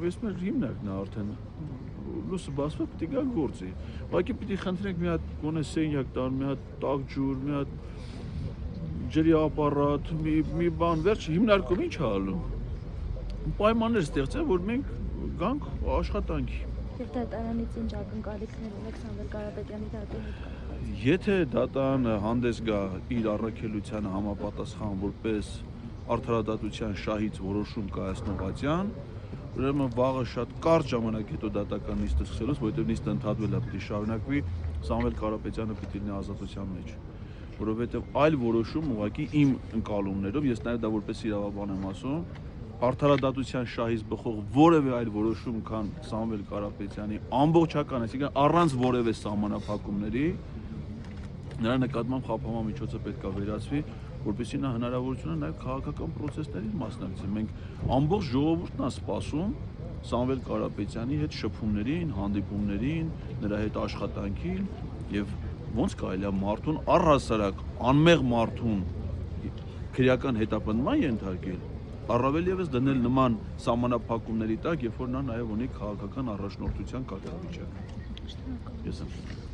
եւ ես մեր հիմնարկն է արդեն լույսը բացվա պիտի գա գործի։ Ուղղակի պիտի խնդրենք մի հատ գոնե սենյակ տան, մի հատ տաք ջուր, մի հատ ջրի ապարատ, մի բան, վերջ հիմնարկում ինչ է ալում։ Պայմաններ ստեղծեն, որ մենք գանք աշխատանքի։ Եվ դատարանից ինչ ակնկալիքներ ունեք Սամվել Կարապետյանի դատի հետ կապված։ Եթե դատարանը հանդես գա իր առաքելությանը համապատասխան որպես արդարադատության շահից որոշում կայացնող ատյան, ուրեմն վաղը շատ կարճ ժամանակ հետո դատական նիստը սկսելուց, որովհետև նիստը ընդհատվել է, պիտի շարունակվի, Սամվել Կարապետյանը պիտի լինի ազատության մեջ, որովհետև այլ որոշում ուղղակի իմ ընկալումներով, ես նաև դա որպես իրավաբան եմ ասում, արդարադատության շահից բխող որևէ այլ որոշում, քան Սամվել Կարապետյանի ամբողջական, այսինքն առանց որևէ սահմանափակումների, նրա նկատմամբ խափանման միջոցը պետք է վերացվի, որպեսզի նա հնարավորություն ունենա նաև քաղաքական պրոցեսներին մասնակցել։ Մենք ամբողջ ժողովուրդն է սպասում Սամվել Կարապետյանի հետ շփումներին, հանդիպումներին, նրա հետ աշխատանքին եւ ոնց կարելի է մարդուն առհասարակ անմեղ մարդուն քրեական հետապնդման ենթարկել, առավել ևս դնել նման սահմանափակումների տակ, երբ որ նա նաև ունի քաղաքական առաջնորդության կարգավիճակ։ Ես եմ